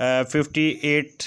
58